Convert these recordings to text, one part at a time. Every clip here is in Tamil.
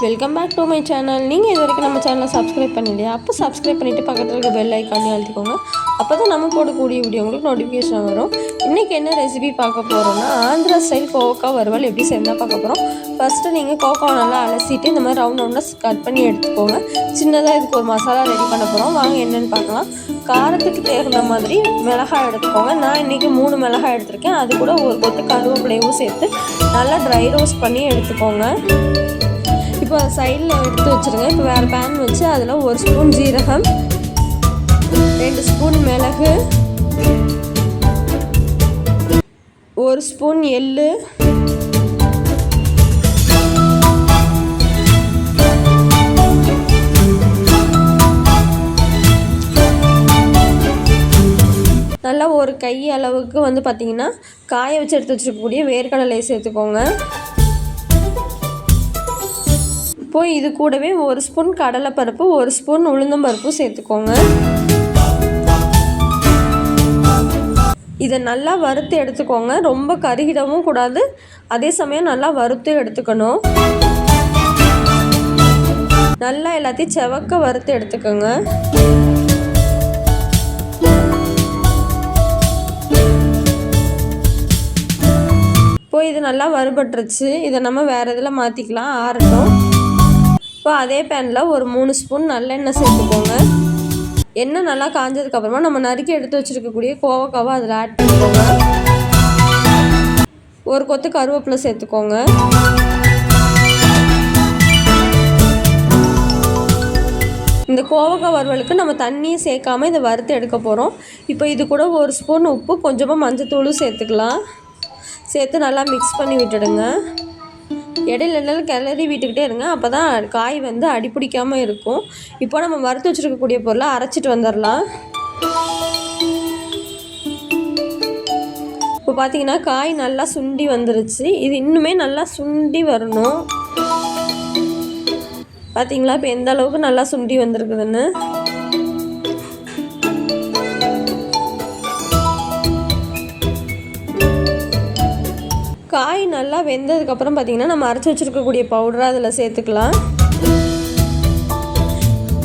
Welcome back to my channel. நீங்கள் இது வரைக்கும் நம்ம சேனலை சப்ஸ்கிரைப் பண்ணிலையா? அப்போ சப்ஸ்கிரைப் பண்ணிவிட்டு பக்கத்தில் இருக்க பெல் ஐக்கானே அழுத்திக்கோங்க. அப்போ தான் நம்ம போடக்கூடிய வீடியோ உங்களுக்கு நோட்டிஃபிகேஷன் வரும். இன்றைக்கி என்ன ரெசிபி பார்க்க போகிறோன்னா, ஆந்திரா ஸ்டைல் கோவக்காய் வறுவல் எப்படி செய்யணும் பார்க்க போகிறோம். ஃபஸ்ட்டு நீங்கள் கோவக்காவை நல்லா அலசிட்டு இந்த மாதிரி ரவுண்ட் ரவுண்டாக கட் பண்ணி எடுத்துக்கோங்க. சின்னதாக இதுக்கு ஒரு மசாலா ரெடி பண்ண போகிறோம். வாங்க என்னென்னு பார்க்கலாம். காரத்துக்கு தேவையான மாதிரி மிளகாய் எடுத்துக்கோங்க. நான் இன்றைக்கி 3 மிளகாய் எடுத்திருக்கேன். அது கூட ஒரு கொத்து கருவேப்பிலையும் சேர்த்து நல்லா ட்ரை ரோஸ்ட் பண்ணி எடுத்துக்கோங்க. இப்போ சைடில் எடுத்து வச்சுருங்க. இப்போ வேறு பேன் வச்சு அதில் 1 ஸ்பூன் ஜீரகம், 2 ஸ்பூன் மிளகு, 1 ஸ்பூன் எள்ளு, நல்லா ஒரு கை அளவுக்கு பார்த்திங்கன்னா காய வச்சு எடுத்து வச்சுருக்கக்கூடிய வேர்க்கடலை சேர்த்துக்கோங்க. இப்போ இது கூடவே 1 ஸ்பூன் கடலைப்பருப்பு, 1 ஸ்பூன் உளுந்தம்பருப்பு சேர்த்துக்கோங்க. இதை நல்லா வறுத்து எடுத்துக்கோங்க. ரொம்ப கருகிடவும் கூடாது, அதே சமயம் நல்லா வறுத்து எடுத்துக்கணும். நல்லா எல்லாத்தையும் செவக்க வறுத்து எடுத்துக்கோங்க. இப்போ இது நல்லா வறுபட்டுருச்சு. இதை நம்ம வேறு இதில் மாற்றிக்கலாம், ஆறட்டும். இப்போ அதே பேனில் ஒரு 3 ஸ்பூன் நல்லெண்ணெய் சேர்த்துக்கோங்க. எண்ணெய் நல்லா காஞ்சதுக்கப்புறமா நம்ம நறுக்கி எடுத்து வச்சுருக்கக்கூடிய கோவக்காவை அதில் ஆட் பண்ணிக்கோங்க. ஒரு கொத்து கருவேப்பிலை சேர்த்துக்கோங்க. இந்த கோவக்காய் வறுவலுக்கு நம்ம தண்ணியை சேர்க்காமல் இதை வறுத்து எடுக்க போகிறோம். இப்போ இது கூட 1 ஸ்பூன் உப்பு, கொஞ்சமாக மஞ்சத்தூளும் சேர்த்துக்கலாம். சேர்த்து நல்லா மிக்ஸ் பண்ணி விட்டுடுங்க. இடையில கிளறி விட்டுக்கிட்டே இருங்க. அப்போ தான் காய் அடிப்பிடிக்காமல் இருக்கும். இப்போ நம்ம வறுத்து வச்சுருக்கக்கூடிய பொருளை அரைச்சிட்டு வந்துடலாம். இப்போ பார்த்தீங்கன்னா காய் நல்லா சுண்டி வந்துருச்சு. இது இன்னுமே நல்லா சுண்டி வரணும். பார்த்தீங்களா இப்போ எந்த அளவுக்கு நல்லா சுண்டி வந்திருக்குதுன்னு. காய் நல்லா வெந்ததுக்கப்புறம் பார்த்திங்கன்னா நம்ம அரைச்சி வச்சுருக்கக்கூடிய பவுடரை அதில் சேர்த்துக்கலாம்.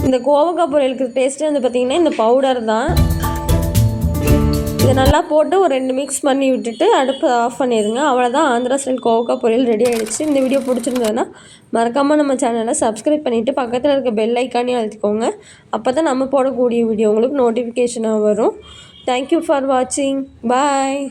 இந்த கோவக்காய் பொரியலுக்கு டேஸ்ட்டே பார்த்திங்கன்னா இந்த பவுடர் தான். இதை நல்லா போட்டு ஒரு 2 மிக்ஸ் பண்ணி விட்டுட்டு அடுப்பு ஆஃப் பண்ணிடுங்க. அவ்வளோதான், ஆந்திரா ஸ்டைல் கோவக்காய் பொரியல் ரெடி ஆகிடுச்சு. இந்த வீடியோ பிடிச்சிருந்ததுன்னா மறக்காமல் நம்ம சேனலை சப்ஸ்கிரைப் பண்ணிவிட்டு பக்கத்தில் இருக்க பெல் ஐக்கானே அழுத்திக்கோங்க. அப்போ தான் நம்ம போடக்கூடிய வீடியோ உங்களுக்கு நோட்டிஃபிகேஷனாக வரும். தேங்க்யூ ஃபார் வாட்சிங். பாய்.